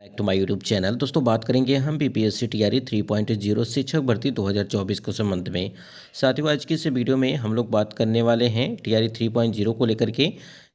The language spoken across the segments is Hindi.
Back to my YouTube channel. दोस्तों बात करेंगे हम बीपीएससी टीआरई 3.0 शिक्षक भर्ती 2024 के संबंध में। साथियों आज की इस वीडियो में हम लोग बात करने वाले हैं टीआरई 3.0 को लेकर के,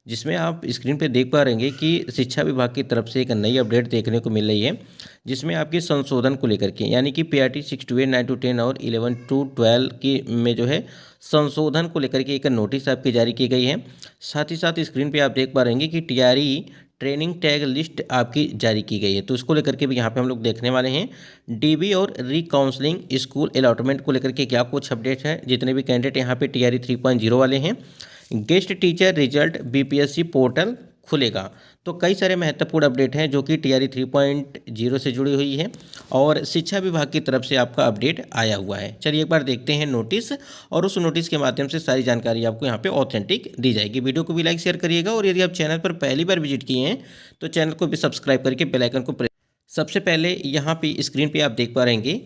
जिसमें आप स्क्रीन पे देख पा रहेंगे कि शिक्षा विभाग की तरफ से एक नई अपडेट देखने को मिल रही है, जिसमें आपके संशोधन को लेकर के यानी कि पीआरटी 6 to 8, 9 to 10 और 11 to 12 की में जो है संशोधन को लेकर के एक नोटिस आपकी जारी की गई है। साथ ही साथ स्क्रीन पे आप देख पा रहेंगे कि टीआरई ट्रेनिंग टैग लिस्ट आपकी जारी की गई है, तो उसको लेकर के भी यहाँ पे हम लोग देखने वाले हैं। डीबी और रीकाउंसलिंग स्कूल अलॉटमेंट को लेकर के क्या कुछ अपडेट है, जितने भी कैंडिडेट यहाँ पे टीआरई 3.0 वाले हैं। Guest teacher result BPSC portal खुलेगा, तो कई सारे महत्वपूर्ण अपडेट हैं जो कि टीआरई 3.0 से जुड़ी हुई है और शिक्षा विभाग की तरफ से आपका अपडेट आया हुआ है। चलिए एक बार देखते हैं नोटिस, और उस नोटिस के माध्यम से सारी जानकारी आपको यहाँ पे ऑथेंटिक दी जाएगी। वीडियो को भी लाइक शेयर करिएगा, और यदि आप चैनल पर पहली बार विजिट किए हैं तो चैनल को भी सब्सक्राइब करके बेल आइकन को प्रेस। सबसे पहले यहाँ पे स्क्रीन पे आप देख पा रहेंगे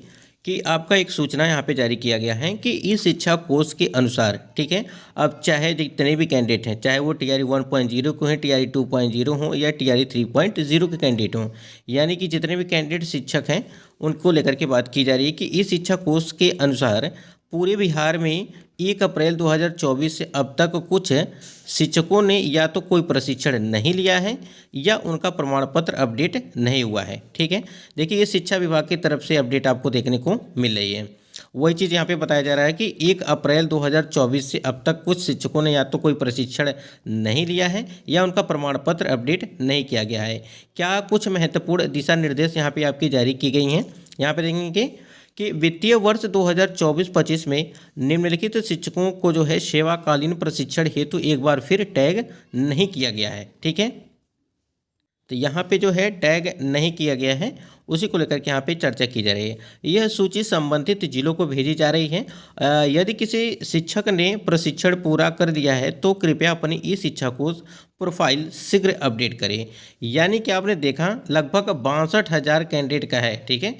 कि आपका एक सूचना यहाँ पे जारी किया गया है कि इस शिक्षा कोर्स के अनुसार, ठीक है, अब चाहे जितने भी कैंडिडेट हैं, चाहे वो टीआरई 1.0 को हैं, टीआरई 2.0 हों या टीआरई 3.0 के कैंडिडेट हों, यानी कि जितने भी कैंडिडेट शिक्षक हैं उनको लेकर के बात की जा रही है कि इस शिक्षा कोर्स के अनुसार पूरे बिहार में 1 अप्रैल 2024 से अब तक कुछ शिक्षकों ने या तो कोई प्रशिक्षण नहीं लिया है या उनका प्रमाण पत्र अपडेट नहीं हुआ है। ठीक है, देखिए ये शिक्षा विभाग की तरफ से अपडेट आपको देखने को मिल रही है। वही चीज़ यहाँ पे बताया जा रहा है कि 1 अप्रैल 2024 से अब तक कुछ शिक्षकों ने या तो कोई प्रशिक्षण नहीं लिया है या उनका प्रमाण पत्र अपडेट नहीं किया गया है। क्या कुछ महत्वपूर्ण दिशा निर्देश यहाँ पे आपकी जारी की गई हैं, यहाँ पे देखेंगे कि वित्तीय वर्ष 2024-25 में निम्नलिखित शिक्षकों को जो है सेवाकालीन प्रशिक्षण हेतु एक बार फिर टैग नहीं किया गया है। ठीक है, तो यहाँ पे जो है टैग नहीं किया गया है, उसी को लेकर के यहाँ पे चर्चा की जा रही है। यह सूची संबंधित जिलों को भेजी जा रही है। यदि किसी शिक्षक ने प्रशिक्षण पूरा कर दिया है तो कृपया अपनी ई शिक्षा कोर्स प्रोफाइल शीघ्र अपडेट करें। यानी कि आपने देखा लगभग 62,000 कैंडिडेट का है। ठीक है,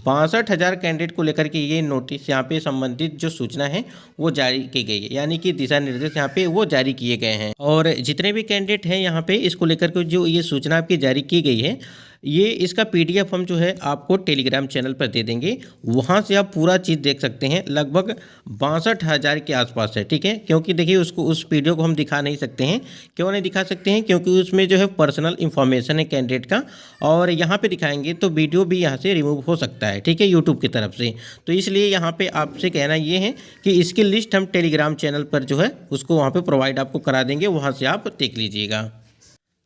62,000 कैंडिडेट को लेकर के ये नोटिस यहाँ पे संबंधित जो सूचना है वो जारी की गई है, यानी कि दिशा निर्देश यहाँ पे वो जारी किए गए हैं। और जितने भी कैंडिडेट हैं यहाँ पे इसको लेकर के जो ये सूचना आपकी जारी की गई है, ये इसका पीडीएफ हम जो है आपको टेलीग्राम चैनल पर दे देंगे, वहाँ से आप पूरा चीज़ देख सकते हैं। लगभग 62,000 के आसपास है। ठीक है, क्योंकि देखिए उसको उस वीडियो को हम दिखा नहीं सकते हैं। क्यों नहीं दिखा सकते हैं? क्योंकि उसमें जो है पर्सनल इन्फॉर्मेशन है कैंडिडेट का, और यहाँ पे दिखाएंगे तो वीडियो भी यहाँ से रिमूव हो सकता है। ठीक है, यूट्यूब की तरफ से। तो इसलिए यहाँ पे आपसे कहना ये है कि इसकी लिस्ट हम टेलीग्राम चैनल पर जो है उसको वहाँ पर प्रोवाइड आपको करा देंगे, वहाँ से आप देख लीजिएगा।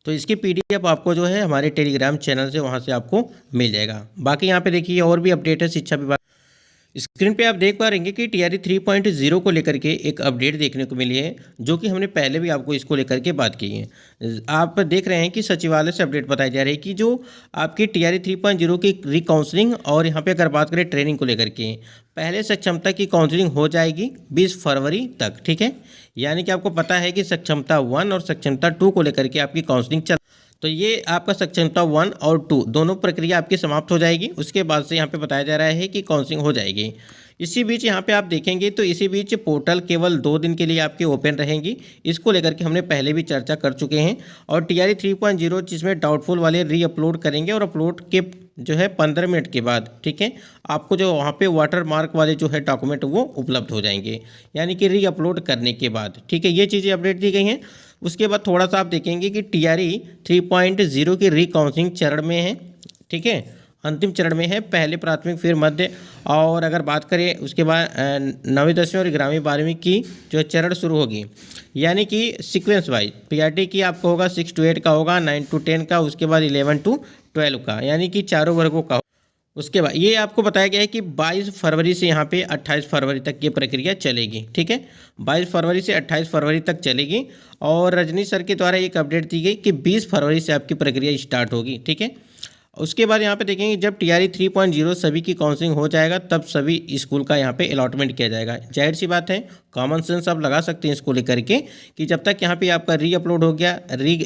तो इसकी पीडीएफ आपको जो है हमारे टेलीग्राम चैनल से वहाँ से आपको मिल जाएगा। बाकी यहाँ पे देखिए और भी अपडेट है शिक्षा विभाग। स्क्रीन पे आप देख पा रहेंगे कि टीआरई 3.0 को लेकर के एक अपडेट देखने को मिली है, जो कि हमने पहले भी आपको इसको लेकर के बात की है। आप देख रहे हैं कि सचिवालय से अपडेट बताई जा रही है कि जो आपकी टीआरई 3.0 की रिकाउंसलिंग और यहाँ पे अगर बात करें ट्रेनिंग को लेकर के, पहले सक्षमता की काउंसलिंग हो जाएगी 20 फरवरी तक। ठीक है, यानी कि आपको पता है कि सक्षमता 1 और सक्षमता 2 को लेकर के आपकी काउंसलिंग चल, तो ये आपका सक्षमता 1 और 2 दोनों प्रक्रिया आपकी समाप्त हो जाएगी। उसके बाद से यहाँ पे बताया जा रहा है कि काउंसलिंग हो जाएगी। इसी बीच यहाँ पे आप देखेंगे तो इसी बीच पोर्टल केवल 2 दिन के लिए आपकी ओपन रहेंगी। इसको लेकर के हमने पहले भी चर्चा कर चुके हैं। और टीआरई 3.0 जिसमें डाउटफुल वाले री अपलोड करेंगे, और अपलोड के जो है 15 मिनट के बाद, ठीक है, आपको जो वहाँ पे वाटर मार्क वाले जो है डॉक्यूमेंट वो उपलब्ध हो जाएंगे, यानी कि री अपलोड करने के बाद। ठीक है, ये चीज़ें अपडेट दी गई हैं। उसके बाद थोड़ा सा आप देखेंगे कि टीआरई 3.0 की रिकाउंसलिंग चरण में है। ठीक है, अंतिम चरण में है, पहले प्राथमिक फिर मध्य, और अगर बात करें उसके बाद 9वीं 10वीं और 11वीं 12वीं की जो चरण शुरू होगी, यानी कि सीक्वेंस वाइज पीआरटी की आपको होगा 6 to 8 का होगा, 9 to 10 का, उसके बाद 11 to 12 का, यानी कि चारों वर्गों का। उसके बाद ये आपको बताया गया है कि 22 फरवरी से यहाँ पे 28 फरवरी तक ये प्रक्रिया चलेगी। ठीक है, 22 फरवरी से 28 फरवरी तक चलेगी। और रजनी सर के द्वारा एक अपडेट दी गई कि 20 फरवरी से आपकी प्रक्रिया स्टार्ट होगी। ठीक है, उसके बाद यहाँ पे देखेंगे जब टीआरई 3.0 सभी की काउंसलिंग हो जाएगा तब सभी स्कूल का यहाँ पे अलॉटमेंट किया जाएगा। जाहिर सी बात है, कॉमन सेंस आप लगा सकते हैं इसको लेकर के कि जब तक यहाँ पे आपका री अपलोड हो गया,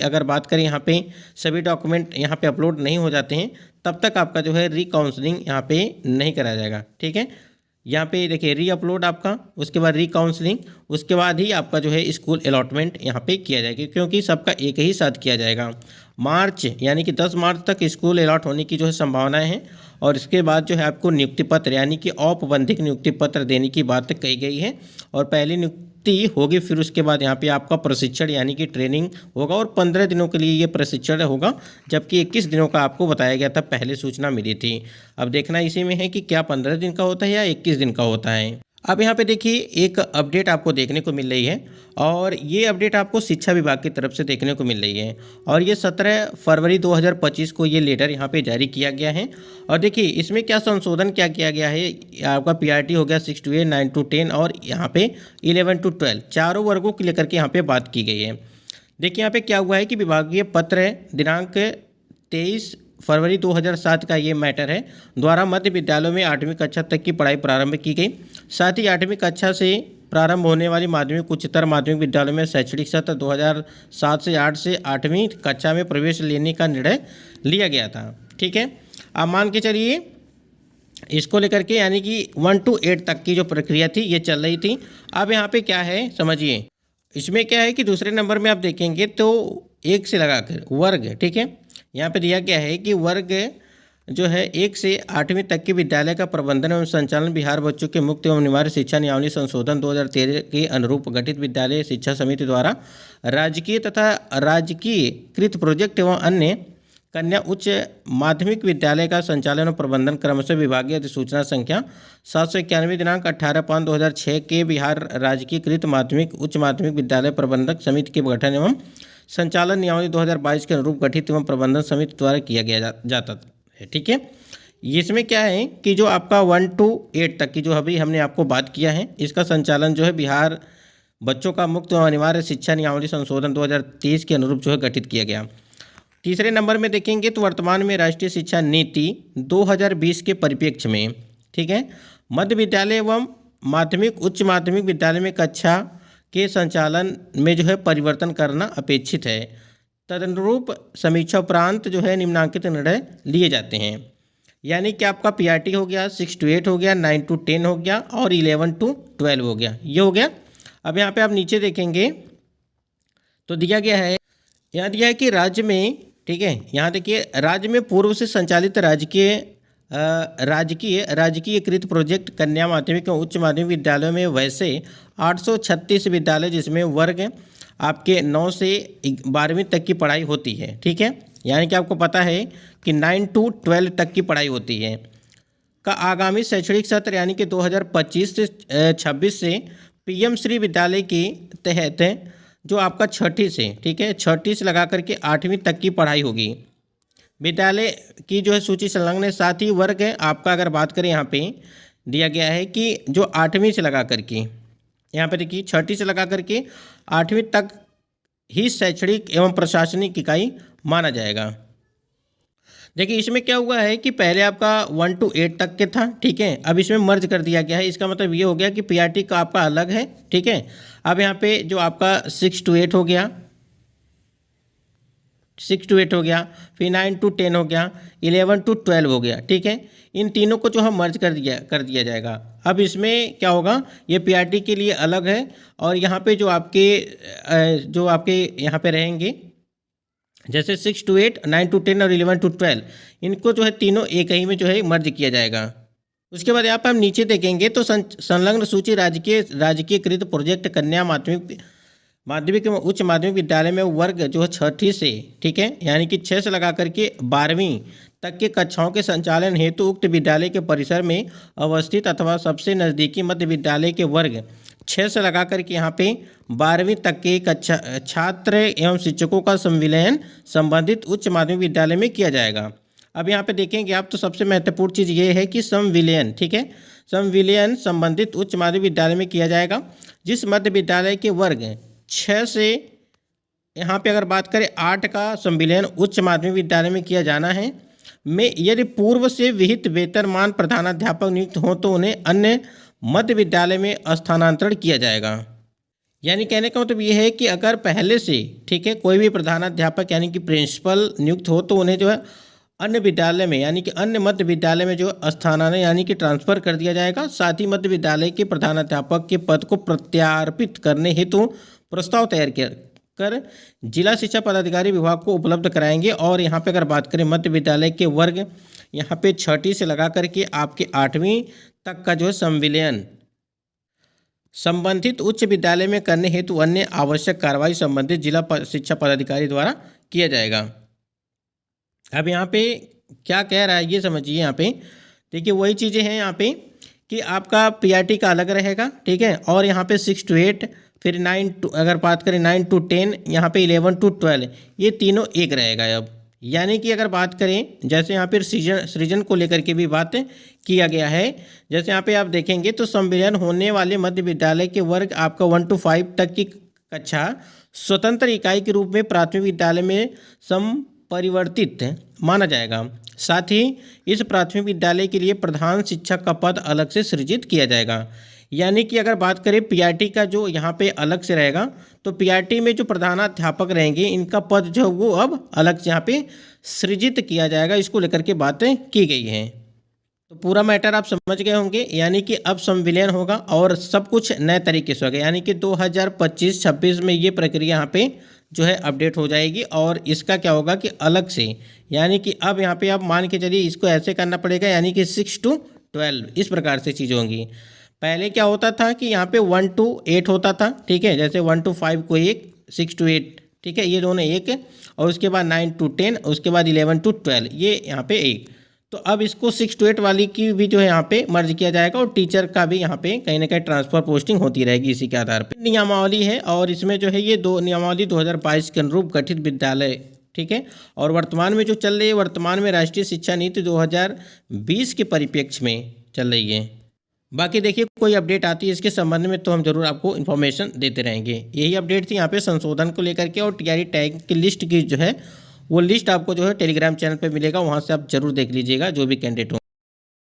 अगर बात करें यहाँ पे सभी डॉक्यूमेंट यहाँ पे अपलोड नहीं हो जाते हैं, तब तक आपका जो है री काउंसलिंग यहाँ पे नहीं कराया जाएगा। ठीक है, यहाँ पे देखिए री अपलोड आपका, उसके बाद री काउंसलिंग, उसके बाद ही आपका जो है स्कूल अलॉटमेंट यहाँ पे किया जाएगा, क्योंकि सबका एक ही साथ किया जाएगा। मार्च यानी कि 10 मार्च तक स्कूल अलॉट होने की जो है संभावनाएं हैं। और इसके बाद जो है आपको नियुक्ति पत्र यानी कि औपबंधिक नियुक्ति पत्र देने की बात कही गई है। और पहली नियुक्ति होगी, फिर उसके बाद यहाँ पे आपका प्रशिक्षण यानी कि ट्रेनिंग होगा और 15 दिनों के लिए ये प्रशिक्षण होगा, जबकि 21 दिनों का आपको बताया गया था, पहले सूचना मिली थी। अब देखना इसी में है कि क्या 15 दिन का होता है या 21 दिन का होता है। अब यहाँ पे देखिए एक अपडेट आपको देखने को मिल रही है और ये अपडेट आपको शिक्षा विभाग की तरफ से देखने को मिल रही है और ये 17 फरवरी 2025 को ये लेटर यहाँ पे जारी किया गया है। और देखिए इसमें क्या संशोधन क्या किया गया है, आपका पीआरटी हो गया 6 to 8, 9 to 10 और यहाँ पे 11 to 12 चारों वर्गों को लेकर के यहाँ पे बात की गई है। देखिए यहाँ पे क्या हुआ है कि विभागीय पत्र दिनांक 23 फरवरी 2007 का ये मैटर है, द्वारा मध्य विद्यालयों में 8वीं कक्षा तक की पढ़ाई प्रारंभ की गई। साथ ही 8वीं कक्षा से प्रारंभ होने वाली माध्यमिक उच्चतर माध्यमिक विद्यालयों में शैक्षणिक सत्र 2007 से 8 से 8वीं कक्षा में प्रवेश लेने का निर्णय लिया गया था। ठीक है, आप मान के चलिए इसको लेकर के यानी कि 1 to 8 तक की जो प्रक्रिया थी ये चल रही थी। अब यहाँ पे क्या है समझिए, इसमें क्या है कि दूसरे नंबर में आप देखेंगे तो 1 से लगाकर वर्ग, ठीक है, यहाँ पे दिया गया है कि वर्ग जो है 1 से 8वीं तक के विद्यालय का प्रबंधन एवं संचालन बिहार बच्चों के मुक्त एवं अनिवार्य शिक्षा नियमावली संशोधन 2013 के अनुरूप गठित विद्यालय शिक्षा समिति द्वारा राजकीय तथा राजकीय कृत प्रोजेक्ट एवं अन्य कन्या उच्च माध्यमिक विद्यालय का संचालन और प्रबंधन क्रमशः विभागीय अधिसूचना संख्या 791 दिनांक 18/5/2006 के बिहार राजकीय कृत माध्यमिक उच्च माध्यमिक विद्यालय प्रबंधक समिति के गठन एवं संचालन नियमावली 2022 के अनुरूप गठित एवं प्रबंधन समिति द्वारा किया गया जाता है। ठीक है, इसमें क्या है कि जो आपका 1 to 8 तक की जो अभी हमने आपको बात किया है, इसका संचालन जो है बिहार बच्चों का मुक्त एवं अनिवार्य शिक्षा नियमावली संशोधन 2023 के अनुरूप जो है गठित किया गया। तीसरे नंबर में देखेंगे तो वर्तमान में राष्ट्रीय शिक्षा नीति 2020 के परिप्रेक्ष्य में, ठीक है, मध्य विद्यालय एवं माध्यमिक उच्च माध्यमिक विद्यालय में कक्षा के संचालन में जो है परिवर्तन करना अपेक्षित है। तदनुरूप समीक्षा उपरांत जो है निम्नांकित निर्णय लिए जाते हैं। यानी कि आपका पीआरटी हो गया, 6 to 8 हो गया, 9 to 10 हो गया और 11 to 12 हो गया, ये हो गया। अब यहाँ पे आप नीचे देखेंगे तो दिया गया है, यहाँ दिया है कि राज्य में, ठीक है, यहाँ देखिए राज्य में पूर्व से संचालित राजकीयकृत प्रोजेक्ट कन्या माध्यमिक एवं उच्च माध्यमिक विद्यालयों में वैसे 836 विद्यालय जिसमें वर्ग आपके 9 से 12वीं तक की पढ़ाई होती है। ठीक है, यानी कि आपको पता है कि 9 to 12 तक की पढ़ाई होती है का आगामी शैक्षणिक सत्र यानी कि 2025 से 26 से पीएम श्री विद्यालय के तहत जो आपका छठी से, ठीक है, छठी से लगा करके 8वीं तक की पढ़ाई होगी। विद्यालय की जो है सूची संलग्न है। साथ ही वर्ग है आपका, अगर बात करें यहाँ पे दिया गया है कि जो 8वीं से लगा करके, यहाँ पे देखिए छठी से लगा करके 8वीं तक ही शैक्षणिक एवं प्रशासनिक इकाई माना जाएगा। देखिए इसमें क्या हुआ है कि पहले आपका 1 to 8 तक के था, ठीक है, अब इसमें मर्ज कर दिया गया है। इसका मतलब ये हो गया कि पीआरटी का आपका अलग है, ठीक है। अब यहाँ पे जो आपका 6 to 8 हो गया, 6 to 8 हो गया, फिर 9 to 10 हो गया, 11 to 12 हो गया, ठीक है। इन तीनों को जो है मर्ज कर दिया जाएगा। अब इसमें क्या होगा, ये पीआरटी के लिए अलग है और यहाँ पे जो आपके यहाँ पे रहेंगे जैसे 6 to 8, 9 to 10 और 11 to 12, इनको जो है तीनों एक ही में जो है मर्ज किया जाएगा। उसके बाद यहाँ पर हम नीचे देखेंगे तो संलग्न सूची राजकीयकृत प्रोजेक्ट कन्या माध्यमिक एवं उच्च माध्यमिक विद्यालय में वर्ग जो है छठी से, ठीक है, यानी कि 6 से लगा करके 12वीं तक के कक्षाओं के संचालन हेतु उक्त विद्यालय के परिसर में अवस्थित अथवा सबसे नज़दीकी मध्य विद्यालय के वर्ग 6 से लगा करके यहाँ पे 12वीं तक के कक्षा छात्र एवं शिक्षकों का संविलियन संबंधित उच्च माध्यमिक विद्यालय में किया जाएगा। अब यहाँ पे देखेंगे आप तो सबसे महत्वपूर्ण चीज़ ये है कि संविलियन, ठीक है, संविलियन संबंधित उच्च माध्यमिक विद्यालय में किया जाएगा। जिस मध्य विद्यालय के वर्ग 6 से यहाँ पे अगर बात करें 8 का संविलियन उच्च माध्यमिक विद्यालय में किया जाना है, में यदि पूर्व से विहित वेतनमान प्रधानाध्यापक नियुक्त हों तो उन्हें अन्य मध्य विद्यालय में स्थानांतरण किया जाएगा। यानी कहने का मतलब ये है कि अगर पहले से, ठीक है, कोई भी प्रधानाध्यापक यानी कि प्रिंसिपल नियुक्त हो तो उन्हें जो है अन्य विद्यालय में यानी कि अन्य मध्य विद्यालय में जो स्थानांतरण यानी कि ट्रांसफ़र कर दिया जाएगा। साथ ही मध्य विद्यालय के प्रधानाध्यापक के पद को प्रत्यार्पित करने हेतु प्रस्ताव तैयार कर जिला शिक्षा पदाधिकारी विभाग को उपलब्ध कराएंगे। और यहाँ पे अगर बात करें मध्य विद्यालय के वर्ग यहाँ पे 6ठी से लगा करके आपके 8वीं तक का जो है संविलियन संबंधित उच्च विद्यालय में करने हेतु अन्य आवश्यक कार्रवाई संबंधित जिला शिक्षा पदाधिकारी द्वारा किया जाएगा। अब यहाँ पे क्या कह रहा है ये समझिए। यहाँ पे देखिए वही चीज़ें हैं यहाँ पे कि आपका पीआरटी का अलग रहेगा, ठीक है। और यहाँ पे 6 to 8, फिर 9 to, अगर बात करें 9 to 10, यहाँ पे 11 to 12, ये तीनों एक रहेगा। अब यानी कि अगर बात करें जैसे यहाँ पर सृजन को लेकर के भी बात किया गया है। जैसे यहाँ पे आप देखेंगे तो संविलियन होने वाले मध्य विद्यालय के वर्ग आपका 1 to 5 तक की कक्षा स्वतंत्र इकाई के रूप में प्राथमिक विद्यालय में परिवर्तित माना जाएगा। साथ ही इस प्राथमिक विद्यालय के लिए प्रधान शिक्षक का पद अलग से सृजित किया जाएगा। यानी कि अगर बात करें पीआरटी का जो यहाँ पे अलग से रहेगा, तो पीआरटी में जो प्रधानाध्यापक रहेंगे इनका पद जो वो अब अलग से यहाँ पे सृजित किया जाएगा। इसको लेकर के बातें की गई हैं। तो पूरा मैटर आप समझ गए होंगे। यानी कि अब संविलियन होगा और सब कुछ नए तरीके से होगा। यानी कि 2025-26 में ये प्रक्रिया यहाँ पे जो है अपडेट हो जाएगी। और इसका क्या होगा कि अलग से, यानी कि अब यहाँ पे आप मान के चलिए इसको ऐसे करना पड़ेगा, यानी कि 6 to 12 इस प्रकार से चीज़ें होंगी। पहले क्या होता था कि यहाँ पे 1 to 8 होता था, ठीक है। जैसे 1 to 5 को एक, 6 to 8, ठीक है, ये दोनों एक है। और उसके बाद 9 to 10, उसके बाद 11 to 12, ये यहाँ पे एक। तो अब इसको 6 to 8 वाली की भी जो है यहाँ पे मर्ज किया जाएगा। और टीचर का भी यहाँ पे कहीं ना कहीं ट्रांसफर पोस्टिंग होती रहेगी इसी के आधार पर। नियमावली है और इसमें जो है ये नियमावली 2022 के अनुरूप गठित विद्यालय, ठीक है। और वर्तमान में जो चल रही है, वर्तमान में राष्ट्रीय शिक्षा नीति 2020 के परिप्रेक्ष्य में चल रही है। बाकी देखिए कोई अपडेट आती है इसके संबंध में तो हम जरूर आपको इन्फॉर्मेशन देते रहेंगे। यही अपडेट थी यहाँ पे संशोधन को लेकर के। और टीआरई टैग की लिस्ट की जो है वो लिस्ट आपको जो है टेलीग्राम चैनल पे मिलेगा, वहाँ से आप जरूर देख लीजिएगा जो भी कैंडिडेट हो।